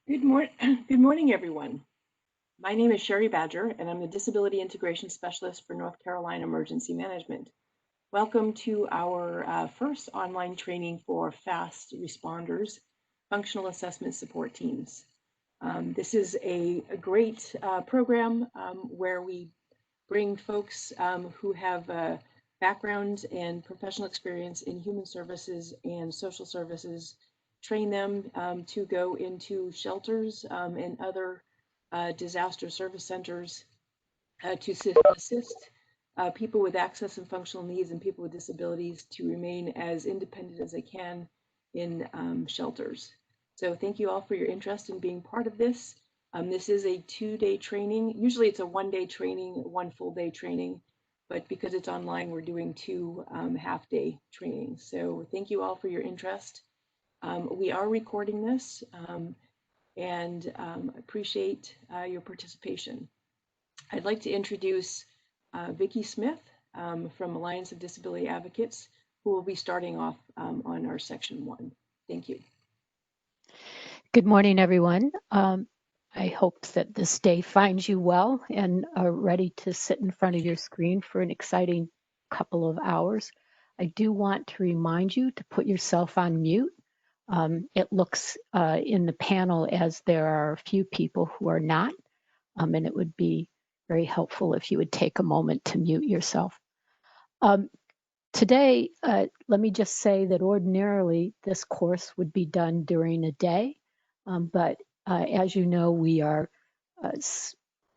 Good morning, everyone. My name is Sherry Badger, and I'm the Disability Integration Specialist for North Carolina Emergency Management. Welcome to our first online training for fast responders, functional assessment support teams. This is a great program where we bring folks who have background and professional experience in human services and social services, train them to go into shelters and other disaster service centers to assist people with access and functional needs and people with disabilities to remain as independent as they can in shelters. So thank you all for your interest in being part of this. This is a 2-day training. Usually it's a 1-day training, 1 full day training, but because it's online, we're doing 2 half-day trainings. So thank you all for your interest. We are recording this and appreciate your participation. I'd like to introduce Vicki Smith from Alliance of Disability Advocates, who will be starting off on our section 1. Thank you. Good morning, everyone. I hope that this day finds you well and are ready to sit in front of your screen for an exciting couple of hours. I do want to remind you to put yourself on mute. It looks in the panel as there are a few people who are not, and it would be very helpful if you would take a moment to mute yourself. Today, let me just say that ordinarily this course would be done during a day, but as you know, we are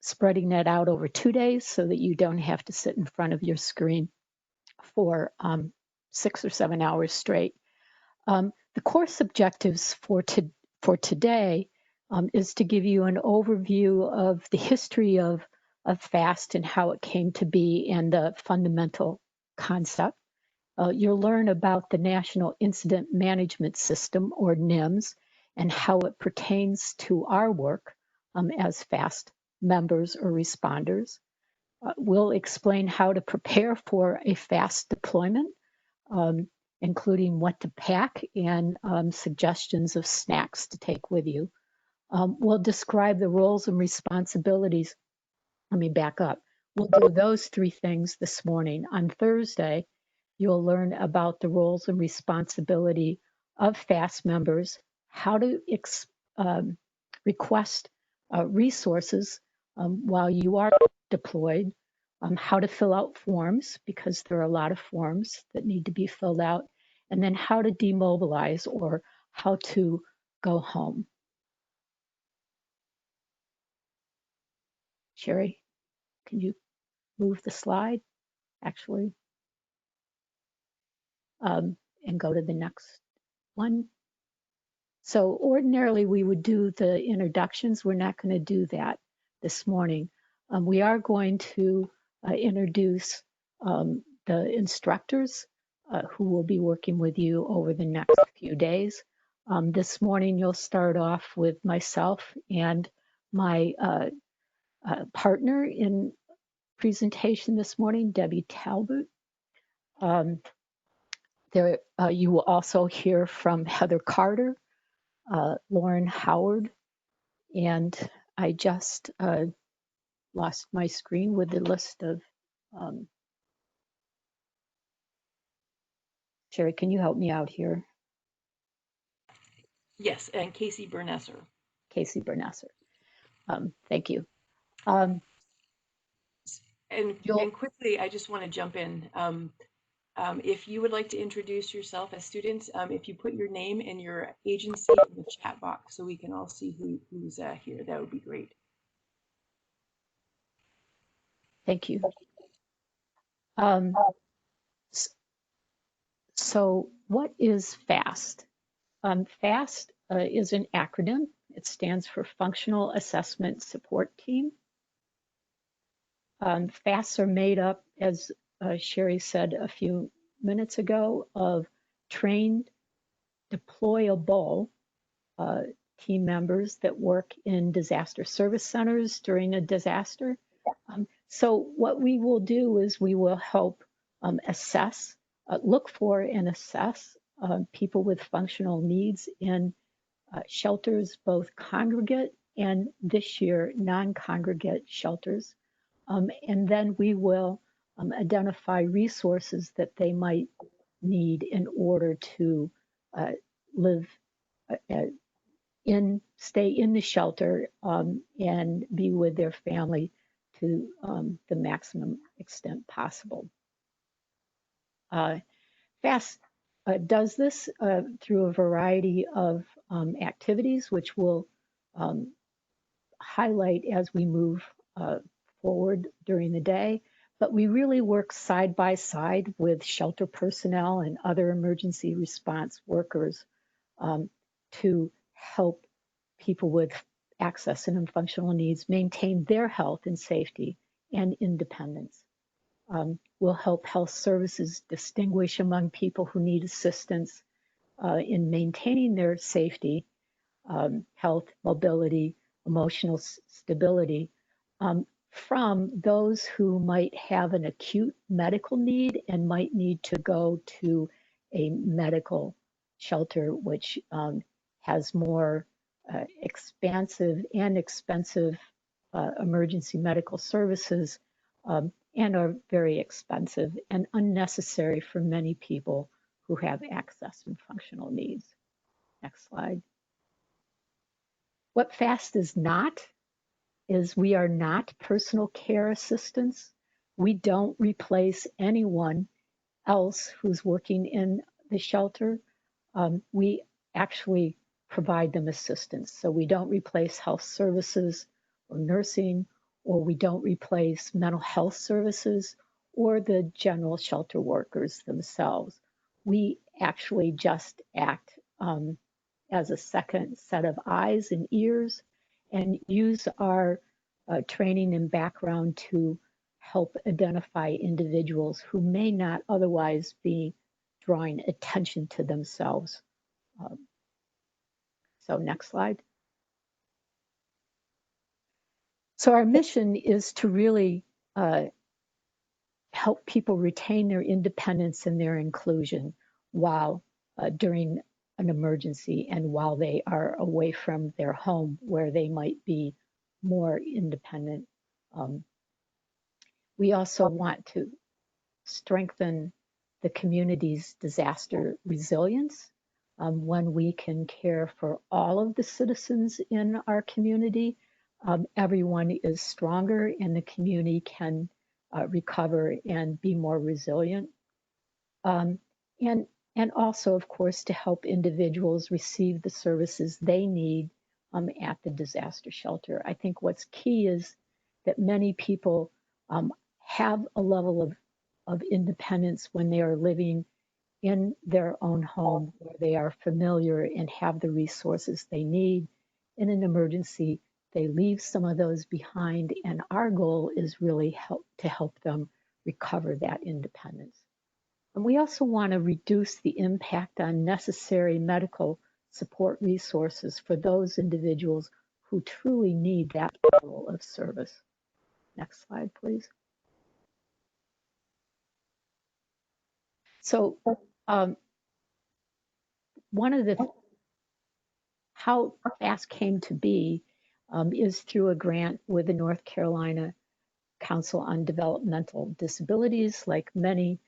spreading that out over 2 days so that you don't have to sit in front of your screen for 6 or 7 hours straight. The course objectives for today is to give you an overview of the history of FAST and how it came to be and the fundamental concept. You'll learn about the National Incident Management System, or NIMS, and how it pertains to our work as FAST members or responders. We'll explain how to prepare for a FAST deployment, including what to pack and suggestions of snacks to take with you. We'll describe the roles and responsibilities. Let me back up. We'll do those 3 things this morning. On Thursday, you'll learn about the roles and responsibility of FAST members, how to request resources while you are deployed, how to fill out forms, because there are a lot of forms that need to be filled out, and then how to demobilize or how to go home. Sherry, can you move the slide, actually, and go to the next one? So ordinarily we would do the introductions. We're not going to do that this morning. We are going to introduce the instructors who will be working with you over the next few days. This morning you'll start off with myself and my partner in presentation this morning, Debbie Talbott. You will also hear from Heather Carter, Lauren Howard, and I just lost my screen with the list of, Sherry, can you help me out here? Yes, and Casey Bernesser. Casey Bernesser. Thank you. And quickly, I just want to jump in. If you would like to introduce yourself as students, if you put your name and your agency in the chat box so we can all see who's here, that would be great. Thank you. So what is FAST? FAST is an acronym. It stands for Functional Assessment Support Team. FASTs are made up, as Sherry said a few minutes ago, of trained, deployable team members that work in disaster service centers during a disaster. So what we will do is we will help assess, look for and assess people with functional needs in shelters, both congregate and this year non-congregate shelters. And then we will identify resources that they might need in order to live stay in the shelter and be with their family to the maximum extent possible. FAST does this through a variety of activities, which we'll highlight as we move forward during the day. But we really work side by side with shelter personnel and other emergency response workers to help people with access and functional needs maintain their health and safety and independence. We'll help health services distinguish among people who need assistance in maintaining their safety, health, mobility, emotional stability, from those who might have an acute medical need and might need to go to a medical shelter, which has more expansive and expensive emergency medical services and are very expensive and unnecessary for many people who have access and functional needs. Next slide. What FAST is not is we are not personal care assistants. We don't replace anyone else who's working in the shelter. We actually provide them assistance. So we don't replace health services or nursing, or we don't replace mental health services or the general shelter workers themselves. We actually just act as a second set of eyes and ears and use our training and background to help identify individuals who may not otherwise be drawing attention to themselves. So next slide. So our mission is to really help people retain their independence and their inclusion while during an emergency and while they are away from their home where they might be more independent. We also want to strengthen the community's disaster resilience. When we can care for all of the citizens in our community, everyone is stronger and the community can recover and be more resilient. And also, of course, to help individuals receive the services they need at the disaster shelter. I think what's key is that many people have a level of independence when they are living in their own home, where they are familiar and have the resources they need. In an emergency, they leave some of those behind, and our goal is really to help them recover that independence. And we also want to reduce the impact on necessary medical support resources for those individuals who truly need that level of service. Next slide, please. So one of how FAST came to be is through a grant with the North Carolina Council on Developmental Disabilities. Like many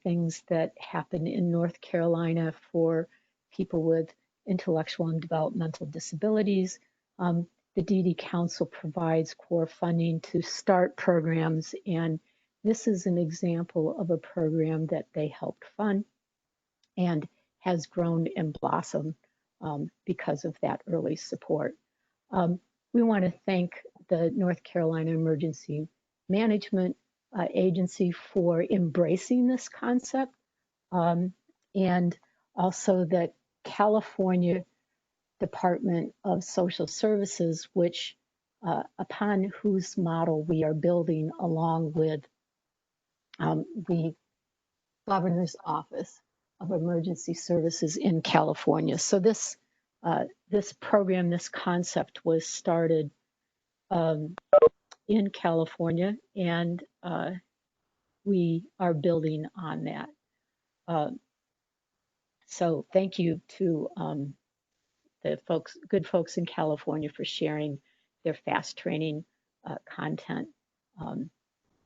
things that happen in North Carolina for people with intellectual and developmental disabilities, the DD Council provides core funding to start programs, and this is an example of a program that they helped fund and has grown and blossomed because of that early support. We want to thank the North Carolina Emergency Management Agency for embracing this concept, and also the California Department of Social Services, which upon whose model we are building along with the Governor's Office of Emergency Services in California. So this program, this concept was started in California, and we are building on that. So thank you to the good folks in California for sharing their fast training content.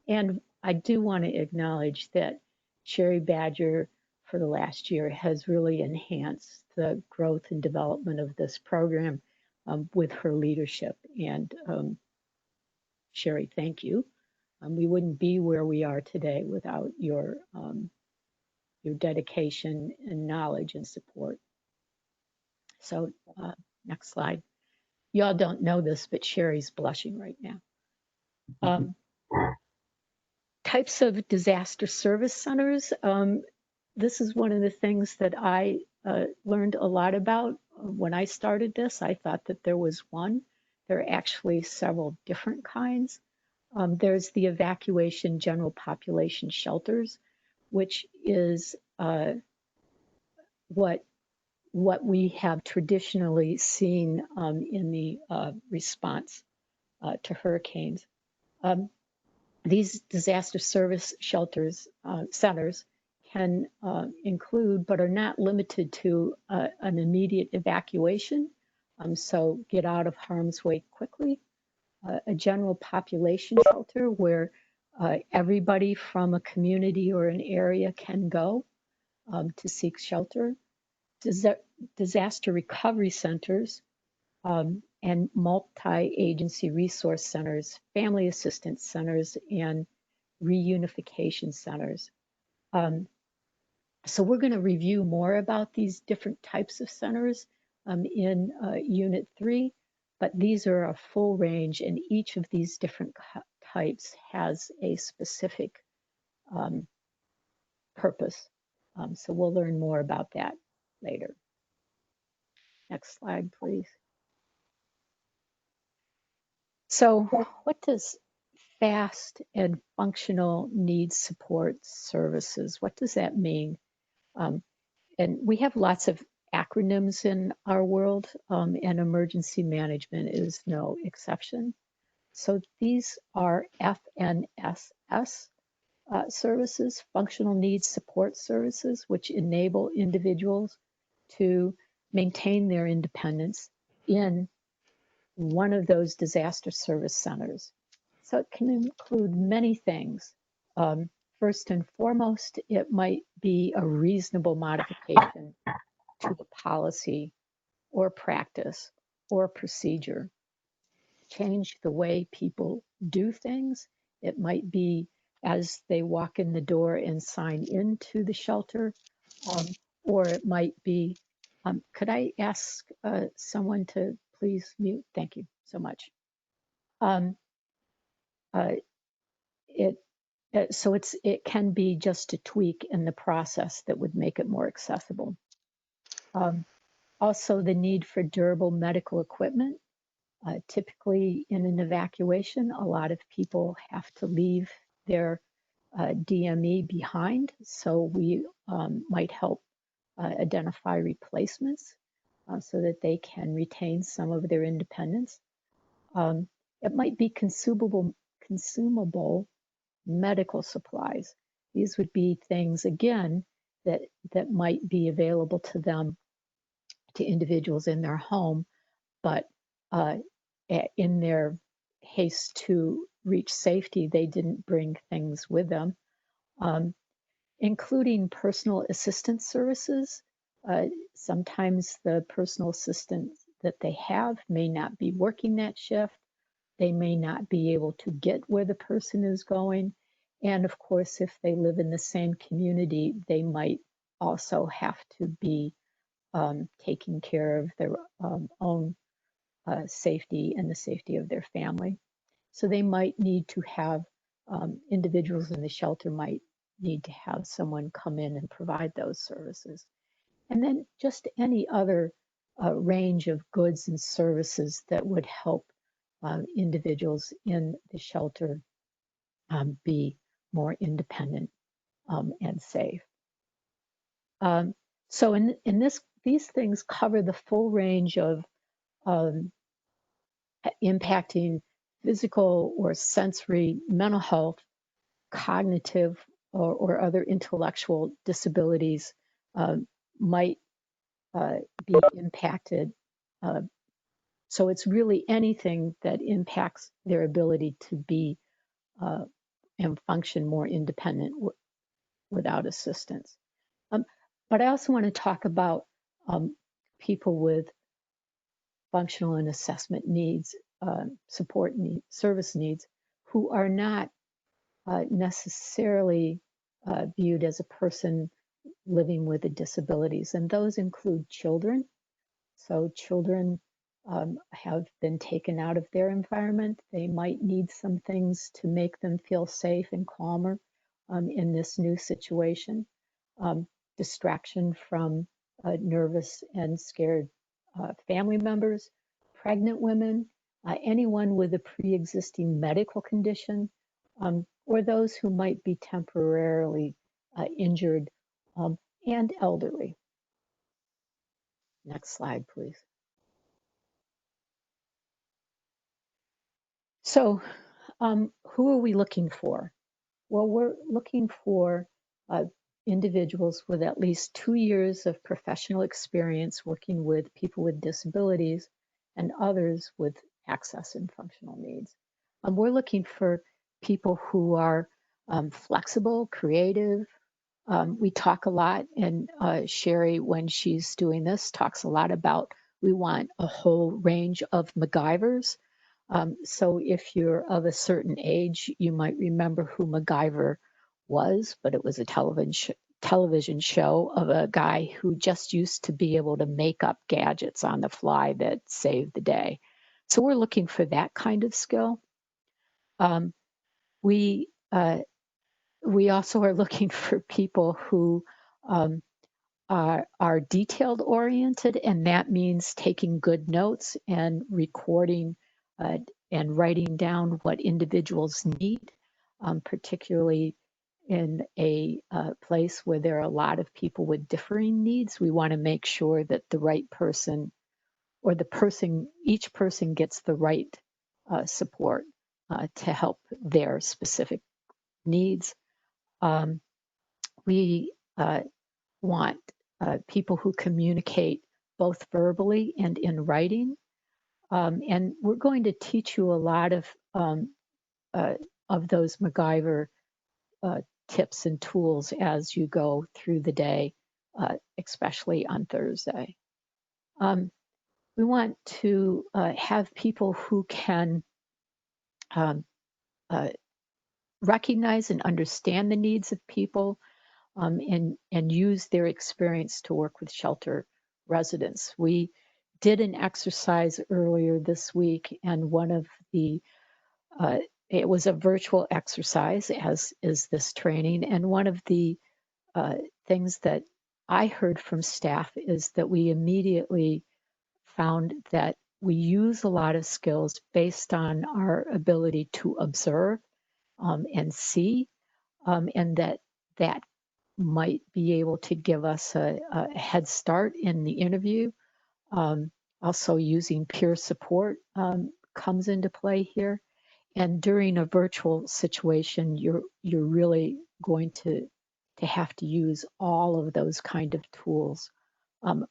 And I do want to acknowledge that Sherry Badger for the last year has really enhanced the growth and development of this program with her leadership. And Sherry, thank you. We wouldn't be where we are today without your dedication and knowledge and support. So next slide. Y'all don't know this, but Sherry's blushing right now. Types of disaster service centers. This is one of the things that I learned a lot about when I started this. I thought that there was one. There are actually several different kinds. There's the evacuation general population shelters, which is what we have traditionally seen in the response to hurricanes. These disaster service shelters, centers, can include, but are not limited to, an immediate evacuation, so get out of harm's way quickly, a general population shelter where everybody from a community or an area can go to seek shelter, disaster recovery centers, and multi-agency resource centers, family assistance centers, and reunification centers. So we're going to review more about these different types of centers in Unit 3, but these are a full range, and each of these different types has a specific purpose. So we'll learn more about that later. Next slide, please. So what does fast and functional needs support services, what does that mean? And we have lots of acronyms in our world, and emergency management is no exception. So these are FNSS services, functional needs support services, which enable individuals to maintain their independence in one of those disaster service centers. So it can include many things. First and foremost, it might be a reasonable modification to the policy or practice or procedure. Change the way people do things. It might be as they walk in the door and sign into the shelter, or it might be, could I ask someone to please mute? Thank you so much. It can be just a tweak in the process that would make it more accessible. Also, the need for durable medical equipment. Typically, in an evacuation, a lot of people have to leave their DME behind, so we might help identify replacements so that they can retain some of their independence. It might be consumable medical supplies. These would be things, again, that might be available to them, to individuals in their home, but in their haste to reach safety, they didn't bring things with them, including personal assistance services. Sometimes the personal assistant that they have may not be working that shift. They may not be able to get where the person is going. And of course, if they live in the same community, they might also have to be taking care of their own safety and the safety of their family. So they might need to have, individuals in the shelter might need to have someone come in and provide those services. And then just any other range of goods and services that would help individuals in the shelter be more independent and safe. So these things cover the full range of impacting physical or sensory, mental health, cognitive, or other intellectual disabilities might be impacted So it's really anything that impacts their ability to be and function more independent without assistance. But I also want to talk about people with functional and assessment needs, support needs, service needs, who are not necessarily viewed as a person living with a disabilities. And those include children. So children have been taken out of their environment. They might need some things to make them feel safe and calmer in this new situation. Distraction from nervous and scared family members, pregnant women, anyone with a pre-existing medical condition, or those who might be temporarily injured, and elderly. Next slide, please. So, who are we looking for? Well, we're looking for individuals with at least 2 years of professional experience working with people with disabilities and others with access and functional needs. We're looking for people who are flexible, creative. We talk a lot, and Sherry, when she's doing this, talks a lot about we want a whole range of MacGyvers. So if you're of a certain age, you might remember who MacGyver was, but it was a television show of a guy who just used to be able to make up gadgets on the fly that saved the day. So we're looking for that kind of skill. Um, we we also are looking for people who um, are detailed oriented, and that means taking good notes and recording and writing down what individuals need, particularly in a place where there are a lot of people with differing needs. We want to make sure that the right person or each person gets the right support to help their specific needs. We want people who communicate both verbally and in writing. And we're going to teach you a lot of those MacGyver tips and tools as you go through the day, especially on Thursday. We want to have people who can um, uh, recognize and understand the needs of people, and use their experience to work with shelter residents. We did an exercise earlier this week, and one of the it was a virtual exercise, as is this training, and one of the things that I heard from staff is that we immediately found that we use a lot of skills based on our ability to observe and see, and that might be able to give us a head start in the interview. Also, using peer support comes into play here. And during a virtual situation, you're really going to have to use all of those kind of tools,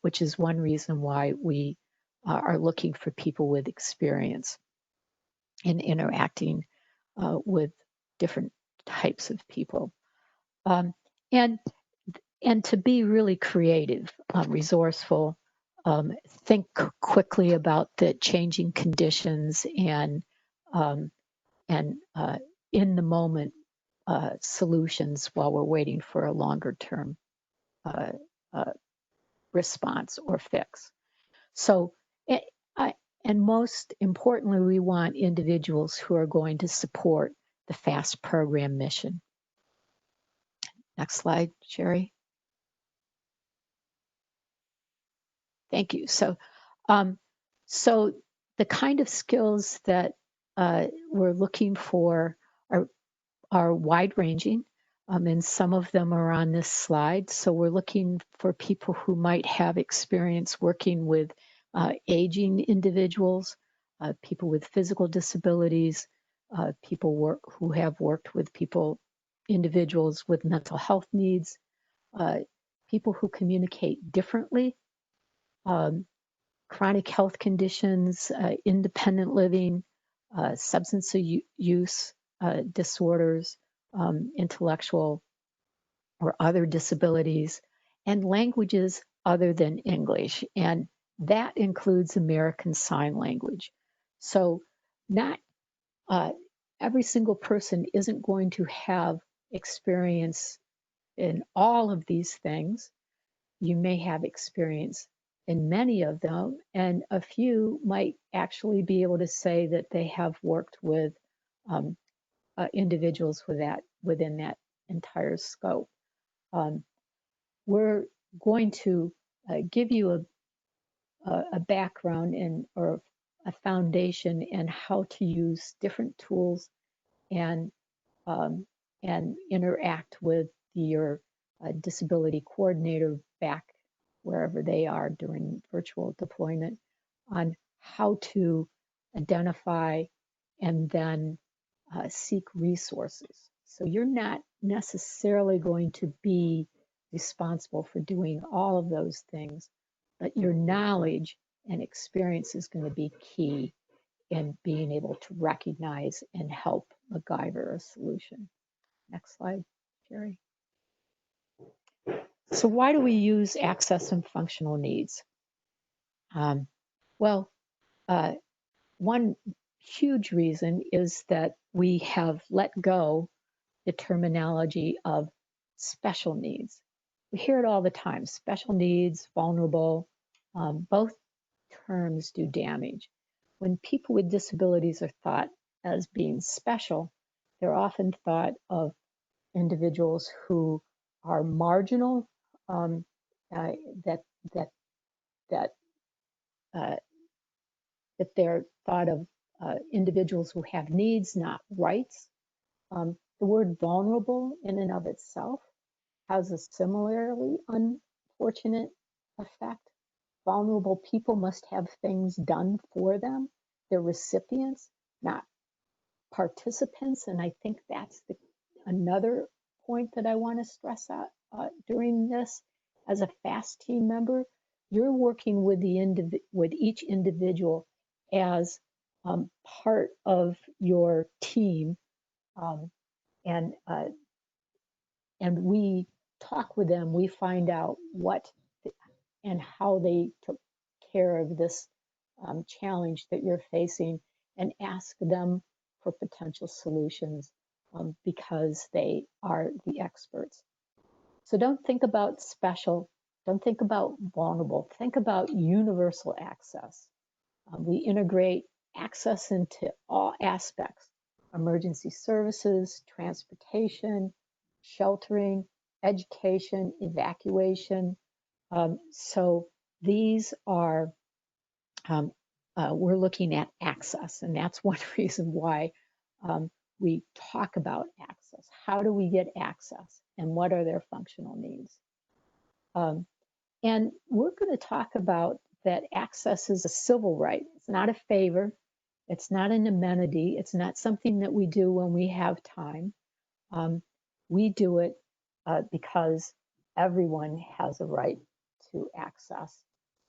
which is one reason why we are looking for people with experience in interacting with different types of people. Um, and and to be really creative, resourceful, think quickly about the changing conditions um, and in the moment solutions while we're waiting for a longer term uh, uh, response or fix. So, I, and most importantly, we want individuals who are going to support the FAST program mission. Next slide, Sherry. Thank you. Um, so the kind of skills that we're looking for are wide ranging, and some of them are on this slide. So we're looking for people who might have experience working with aging individuals, people with physical disabilities, people who have worked with individuals with mental health needs, uh, people who communicate differently, um, chronic health conditions, independent living, substance use disorders, intellectual or other disabilities, and languages other than English. And that includes American Sign Language. So not every single person isn't going to have experience in all of these things. You may have experience in many of them, and a few might actually be able to say that they have worked with um, individuals within that entire scope. We're going to give you a background or a foundation in how to use different tools and um, and interact with your disability coordinator back wherever they are during virtual deployment on how to identify and then seek resources. So you're not necessarily going to be responsible for doing all of those things, but your knowledge and experience is going to be key in being able to recognize and help MacGyver a solution. Next slide, Jerry. So why do we use access and functional needs? Well, one huge reason is that we have let go the terminology of special needs. We hear it all the time, special needs, vulnerable, both terms do damage. When people with disabilities are thought as being special, they're often thought of individuals who are marginal, um, that that that uh, that they're thought of individuals who have needs, not rights. The word vulnerable in and of itself has a similarly unfortunate effect. Vulnerable people must have things done for them. They're recipients, not participants. And I think that's another point that I want to stress out during this. As a FAST team member, you're working with with each individual as part of your team, um, and and we talk with them. We find out what and how they took care of this challenge that you're facing, and ask them for potential solutions because they are the experts. So don't think about special, don't think about vulnerable, think about universal access. We integrate access into all aspects: emergency services, transportation, sheltering, education, evacuation. So these are, we're looking at access, and that's one reason why we talk about access. How do we get access, and what are their functional needs? And we're going to talk about that access is a civil right. It's not a favor. It's not an amenity. It's not something that we do when we have time. We do it because everyone has a right to access.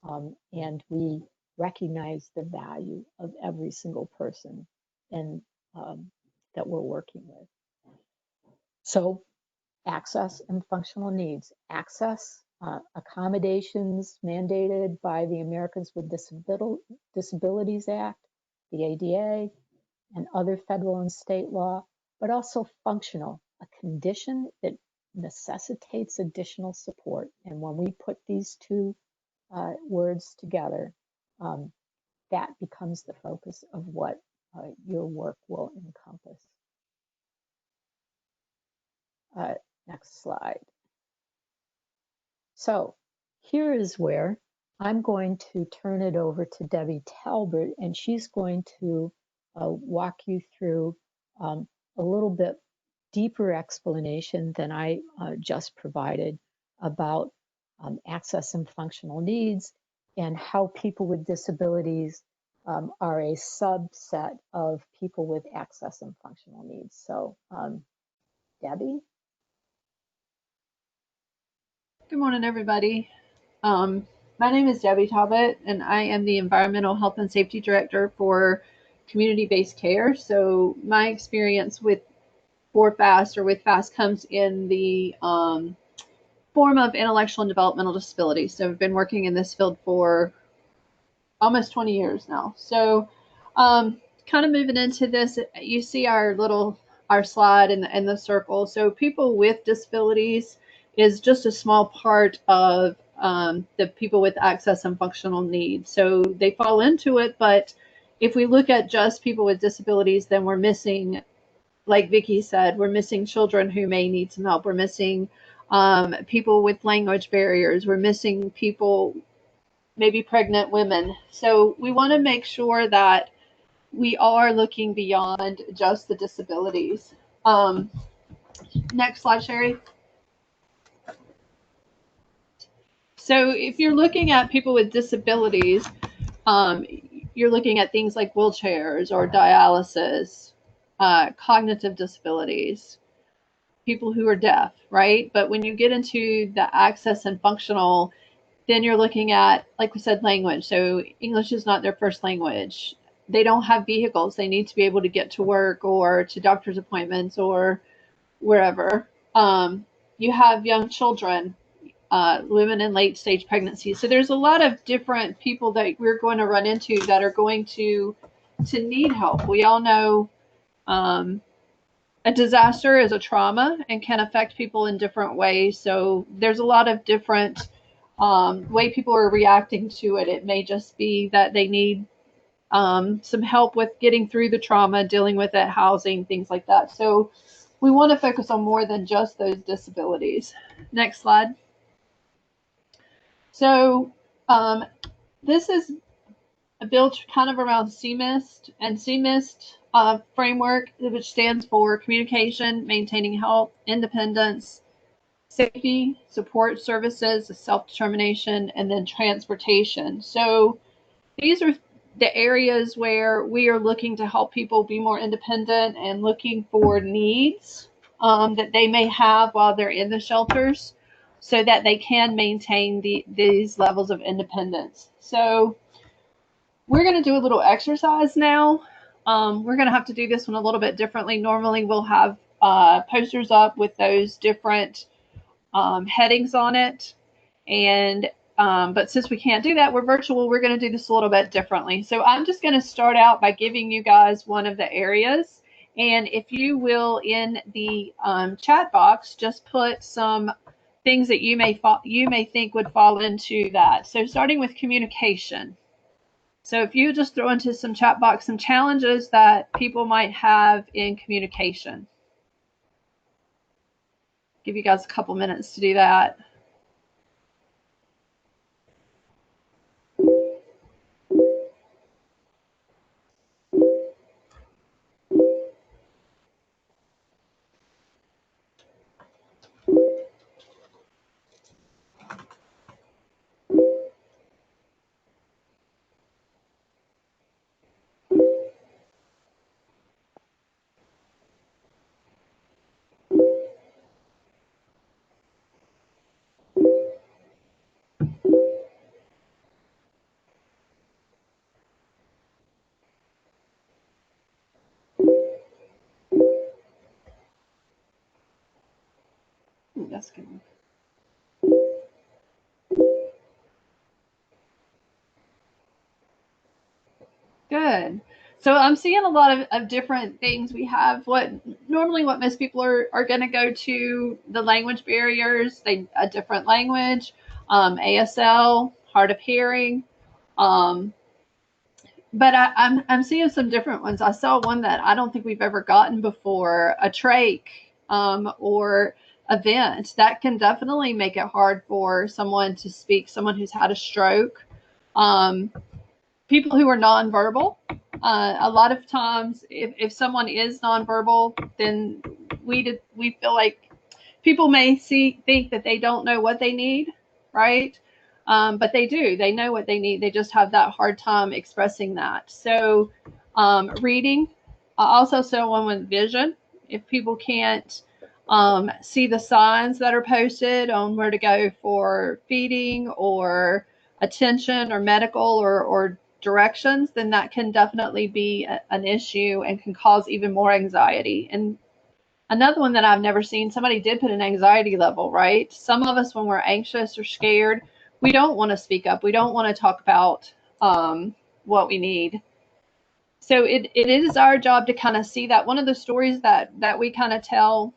And we recognize the value of every single person and that we're working with. So access and functional needs. Access, accommodations mandated by the Americans with Disabilities Act, the ADA, and other federal and state law, but also functional, a condition that necessitates additional support. And when we put these two words together, that becomes the focus of what your work will encompass. Next slide. So here is where I'm going to turn it over to Debbie Talbott, and she's going to walk you through a little bit deeper explanation than I just provided about access and functional needs, and how people with disabilities are a subset of people with access and functional needs. So Debbie? Good morning, everybody. My name is Debbie Talbott, and I am the Environmental Health and Safety Director for Community-Based Care. So my experience with FAST or with FAST comes in the form of intellectual and developmental disability. So I've been working in this field for almost 20 years now. So kind of moving into this, you see our slide in the circle. So people with disabilities is just a small part of the people with access and functional needs. So they fall into it, but if we look at just people with disabilities, then we're missing, like Vicki said, we're missing children who may need some help. We're missing people with language barriers. We're missing people, maybe pregnant women. So we want to make sure that we are looking beyond just the disabilities. Next slide, Sherry. So if you're looking at people with disabilities, you're looking at things like wheelchairs or dialysis, cognitive disabilities, people who are deaf, right? But when you get into the access and functional, then you're looking at, like we said, language. So English is not their first language. They don't have vehicles. They need to be able to get to work or to doctor's appointments or wherever. You have young children, women in late stage pregnancy. So there's a lot of different people that we're going to run into that are going to need help. We all know a disaster is a trauma and can affect people in different ways. So there's a lot of different way people are reacting to it. It may just be that they need some help with getting through the trauma, dealing with it, housing, things like that. So we want to focus on more than just those disabilities. Next slide. So this is built kind of around CMIST, and CMIST framework, which stands for communication, maintaining health, independence, safety, support services, self-determination, and then transportation. So these are the areas where we are looking to help people be more independent and looking for needs that they may have while they're in the shelters so that they can maintain these levels of independence. So we're going to do a little exercise now. We're going to have to do this one a little bit differently. Normally we'll have posters up with those different headings on it. And but since we can't do that, we're virtual, we're going to do this a little bit differently. So I'm just going to start out by giving you guys one of the areas. And if you will, in the chat box, just put some things that you may think would fall into that. So starting with communication. So if you just throw into some chat box some challenges that people might have in communication. Give you guys a couple minutes to do that. Ooh, that's good. Good. So I'm seeing a lot of different things. We have what most people are going to go to the language barriers, a different language, ASL, hard of hearing. But I'm seeing some different ones. I saw one that I don't think we've ever gotten before, a trach or a vent. That can definitely make it hard for someone to speak, someone who's had a stroke. People who are nonverbal. A lot of times, if someone is nonverbal, then we feel like people may think that they don't know what they need, right? But they do. They know what they need. They just have that hard time expressing that. So reading. Also someone with vision. If people can't see the signs that are posted on where to go for feeding or attention or medical or directions, then that can definitely be an issue and can cause even more anxiety. And another one that I've never seen, somebody did put an anxiety level, right? Some of us, when we're anxious or scared, we don't want to speak up. We don't want to talk about what we need. So it is our job to kind of see that. One of the stories that we kind of tell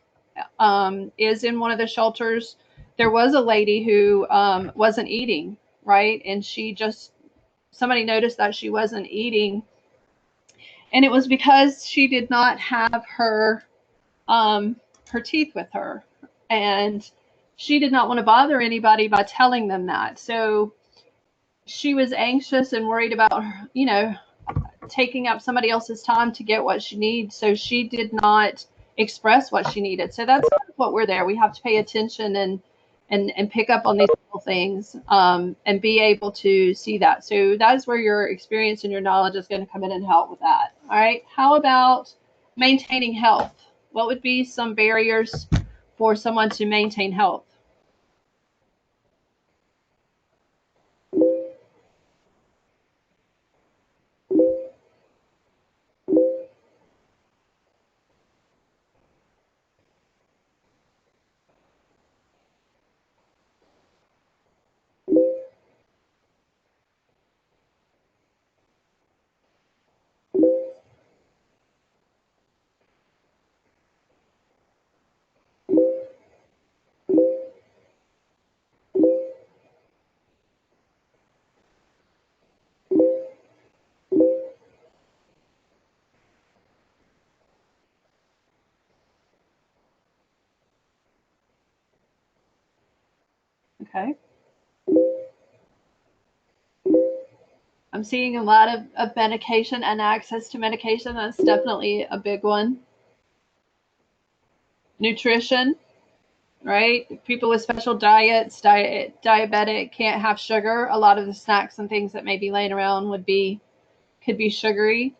is in one of the shelters. There was a lady who wasn't eating, right? And somebody noticed that she wasn't eating. And it was because she did not have her teeth with her. And she did not want to bother anybody by telling them that. So she was anxious and worried about, taking up somebody else's time to get what she needs. So she did not express what she needed. So that's what we're there. We have to pay attention and pick up on these little things and be able to see that. So that's where your experience and your knowledge is going to come in and help with that. All right. How about maintaining health? What would be some barriers for someone to maintain health? Okay. I'm seeing a lot of medication and access to medication. That's definitely a big one. Nutrition, right? People with special diets, diabetic, can't have sugar. A lot of the snacks and things that may be laying around could be sugary.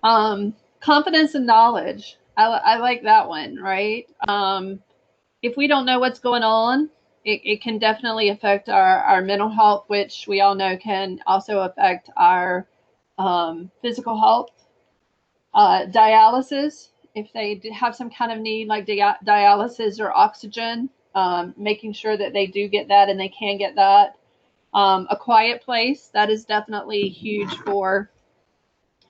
Confidence and knowledge. I like that one, right? If we don't know what's going on, it can definitely affect our mental health, which we all know can also affect our physical health. Dialysis, if they have some kind of need like dialysis or oxygen, making sure that they do get that and they can get that. A quiet place, that is definitely huge for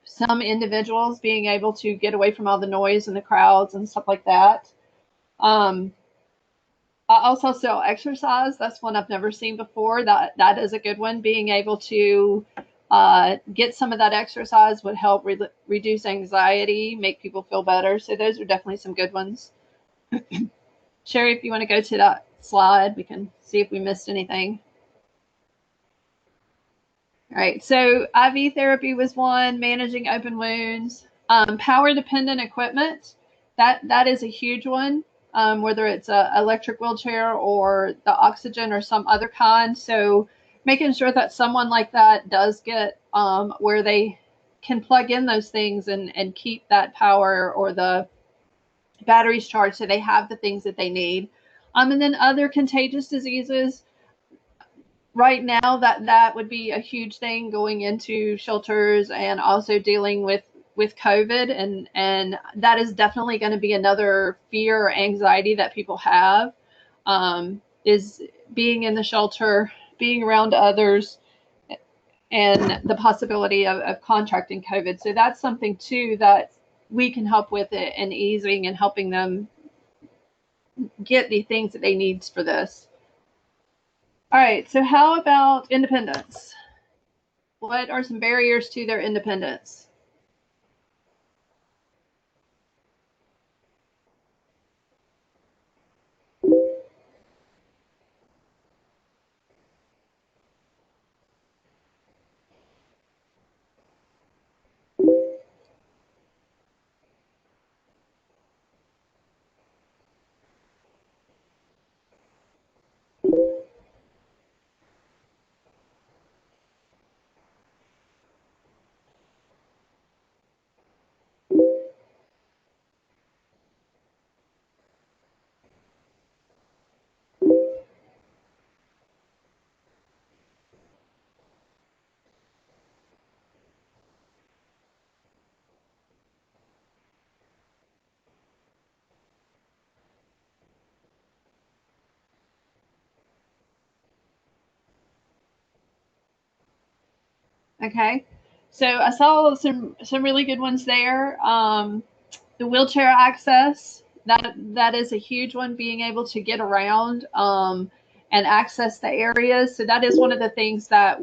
some individuals, being able to get away from all the noise and the crowds and stuff like that. I also sell exercise. That's one I've never seen before. That is a good one. Being able to get some of that exercise would help reduce anxiety, make people feel better. So those are definitely some good ones. Sherry, if you want to go to that slide, we can see if we missed anything. All right, so IV therapy was one, managing open wounds, power dependent equipment. That is a huge one, whether it's a electric wheelchair or the oxygen or some other kind. So making sure that someone like that does get where they can plug in those things and keep that power or the batteries charged so they have the things that they need. And then other contagious diseases. Right now, that would be a huge thing going into shelters and also dealing with COVID, and that is definitely going to be another fear or anxiety that people have, is being in the shelter, being around others, and the possibility of contracting COVID. So that's something too that we can help with it and easing and helping them get the things that they need for this. All right, so how about independence? What are some barriers to their independence? Okay, so I saw some really good ones there. The wheelchair access, that is a huge one, being able to get around and access the areas. So that is one of the things that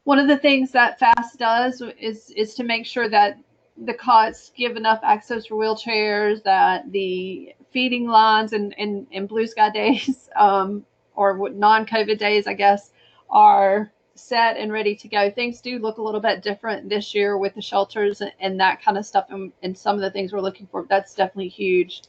one of the things that FAST does is to make sure that the COTS give enough access for wheelchairs, that the feeding lines and blue sky days or non-COVID days, I guess, are set and ready to go. Things do look a little bit different this year with the shelters and that kind of stuff, and some of the things we're looking for. That's definitely huge.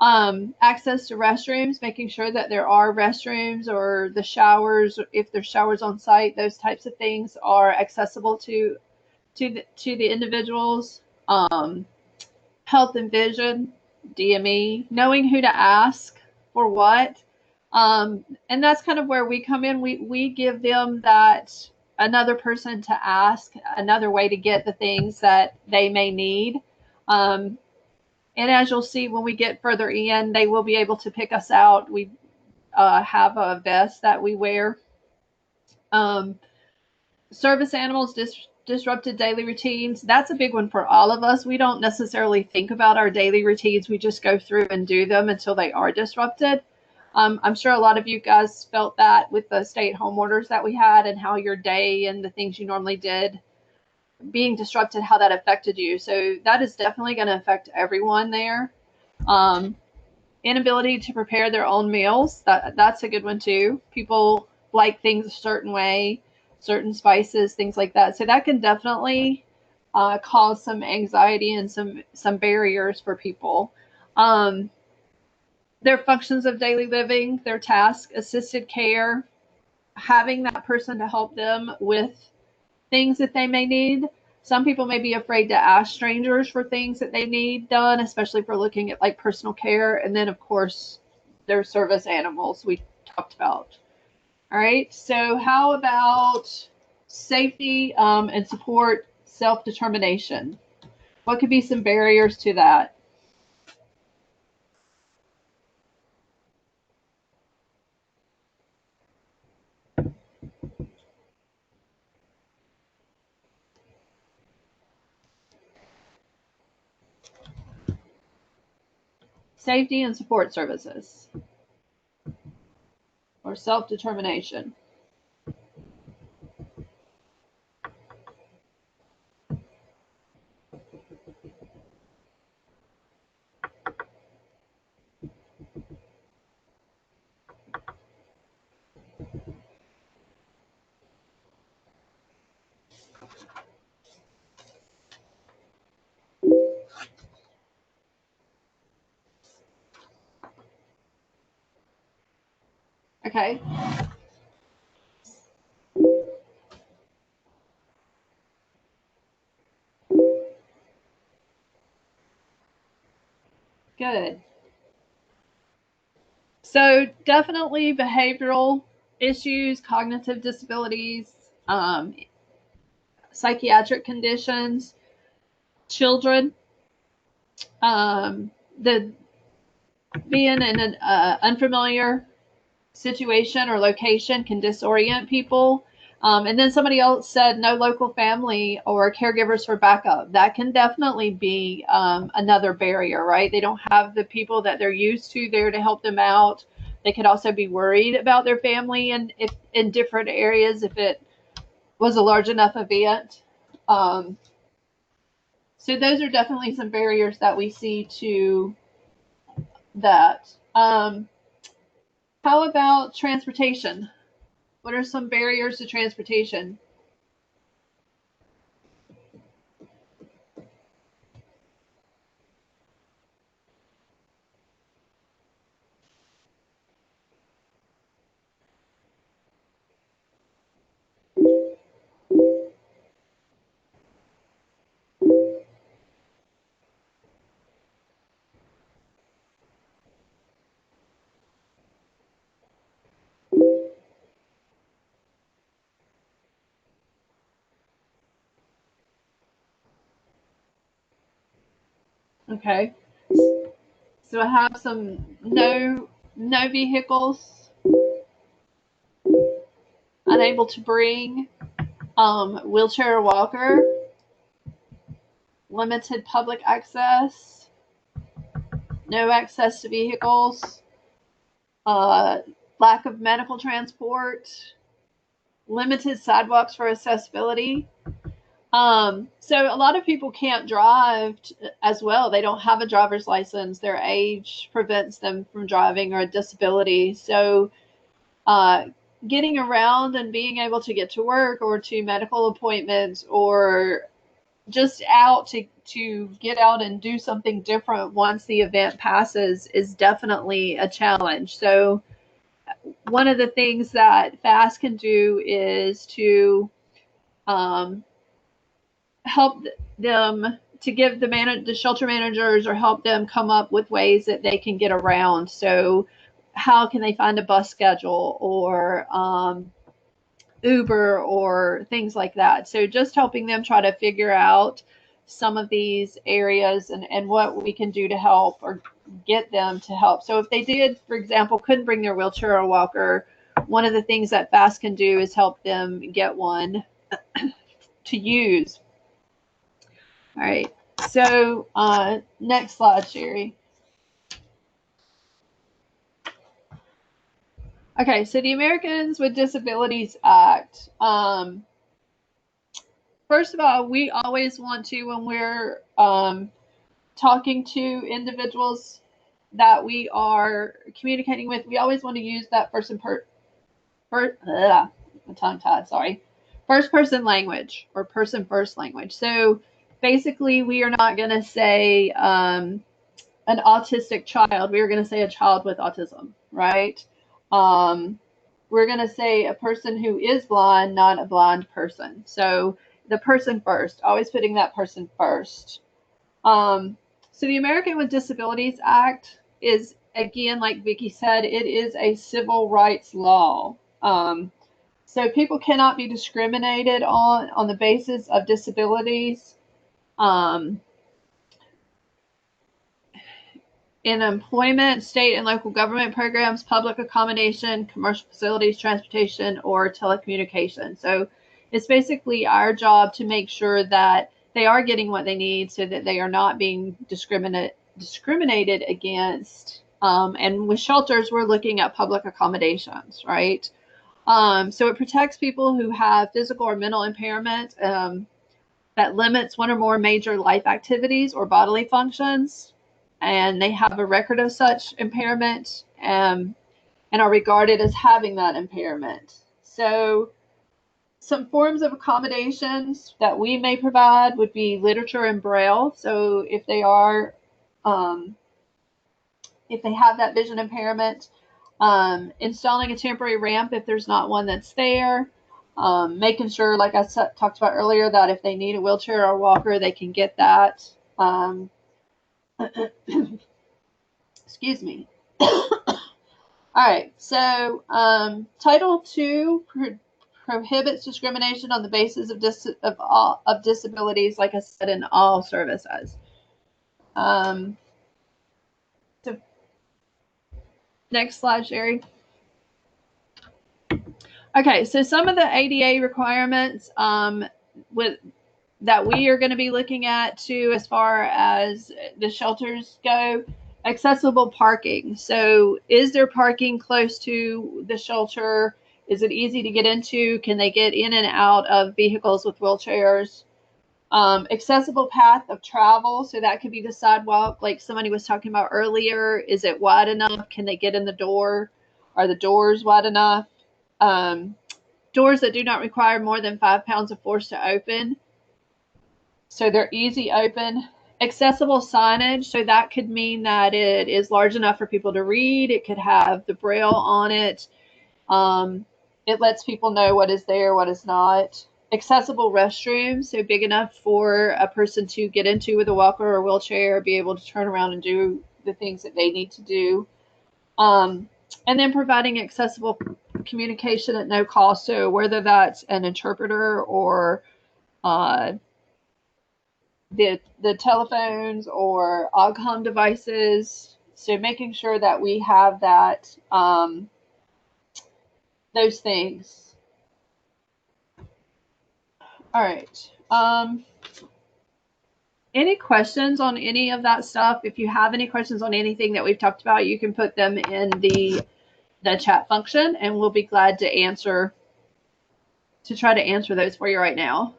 Access to restrooms, making sure that there are restrooms or the showers, if there's showers on site, those types of things are accessible to the individuals. Health and vision, DME, knowing who to ask for what. And that's kind of where we come in. We give them that another person to ask, another way to get the things that they may need. And as you'll see, when we get further in, they will be able to pick us out. We have a vest that we wear. Service animals, disrupted daily routines. That's a big one for all of us. We don't necessarily think about our daily routines. We just go through and do them until they are disrupted. I'm sure a lot of you guys felt that with the stay-at-home orders that we had, and how your day and the things you normally did being disrupted, how that affected you. So that is definitely going to affect everyone there. Inability to prepare their own meals. That's a good one too. People like things a certain way, certain spices, things like that. So that can definitely cause some anxiety and some barriers for people. Their functions of daily living, their task, assisted care, having that person to help them with things that they may need. Some people may be afraid to ask strangers for things that they need done, especially if we're looking at like personal care. And then, of course, their service animals we talked about. All right. So how about safety and support self-determination? What could be some barriers to that? Safety and support services or self-determination. Okay. Good. So definitely behavioral issues, cognitive disabilities, psychiatric conditions, children, the being in an unfamiliar situation or location can disorient people. And then somebody else said no local family or caregivers for backup. That can definitely be another barrier, right? They don't have the people that they're used to there to help them out. They could also be worried about their family and if in different areas if it was a large enough event. So those are definitely some barriers that we see to that. How about transportation? What are some barriers to transportation? Okay. So I have some no vehicles. unable to bring, wheelchair or walker, limited public access, no access to vehicles, lack of medical transport, limited sidewalks for accessibility. So a lot of people can't drive as well. They don't have a driver's license. Their age prevents them from driving, or a disability. So getting around and being able to get to work or to medical appointments, or just out to get out and do something different once the event passes, is definitely a challenge. So one of the things that FAST can do is to help them, to give the shelter managers, or help them come up with ways that they can get around. So how can they find a bus schedule, or Uber, or things like that. So just helping them try to figure out some of these areas, and what we can do to help, or get them to help. So if they did, for example, couldn't bring their wheelchair or walker, one of the things that FAST can do is help them get one to use. All right, so next slide, Sherry. Okay, so the Americans with Disabilities Act. First of all, we always want to, when we're talking to individuals that we are communicating with, we always want to use that first person language, or person first language. So basically, we are not going to say an autistic child. We are going to say a child with autism, right? We're going to say a person who is blind, not a blind person. So the person first, always putting that person first. So the American with Disabilities Act is, again, like Vicki said, it is a civil rights law. So people cannot be discriminated on the basis of disabilities. In employment, state and local government programs, public accommodation, commercial facilities, transportation, or telecommunication. So it's basically our job to make sure that they are getting what they need, so that they are not being discriminated against. And with shelters, we're looking at public accommodations, right? So it protects people who have physical or mental impairment that limits one or more major life activities or bodily functions, and they have a record of such impairment, and are regarded as having that impairment. So some forms of accommodations that we may provide would be literature and braille. So if they are, if they have that vision impairment, installing a temporary ramp if there's not one that's there, making sure, like I talked about earlier, that if they need a wheelchair or walker, they can get that. Excuse me. All right, so Title II prohibits discrimination on the basis of disabilities, like I said, in all services. So next slide, Sherry. Okay, so some of the ADA requirements that we are going to be looking at too, as far as the shelters go. Accessible parking. So is there parking close to the shelter? Is it easy to get into? Can they get in and out of vehicles with wheelchairs? Accessible path of travel. So that could be the sidewalk, like somebody was talking about earlier. Is it wide enough? Can they get in the door? Are the doors wide enough? Doors that do not require more than 5 pounds of force to open. So they're easy open. Accessible signage, so that could mean that it is large enough for people to read. It could have the braille on it. It lets people know what is there, what is not. Accessible restrooms, so big enough for a person to get into with a walker or wheelchair, be able to turn around and do the things that they need to do. And then providing accessible communication at no cost, so whether that's an interpreter or the telephones or AUGCOM devices. So making sure that we have that, those things. All right. Any questions on any of that stuff? If you have any questions on anything that we've talked about, you can put them in the chat function, and we'll be glad to try to answer those for you right now.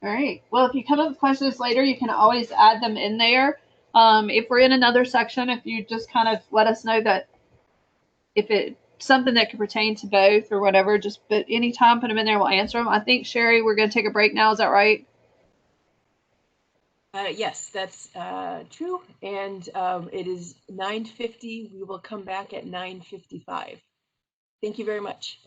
All right. Well, if you come up with questions later, you can always add them in there. If we're in another section, if you just kind of let us know that if it's something that could pertain to both or whatever, just put anytime, put them in there, we'll answer them. I think, Sherry, we're going to take a break now. Is that right? Yes, that's true. And it is 9:50. We will come back at 9:55. Thank you very much.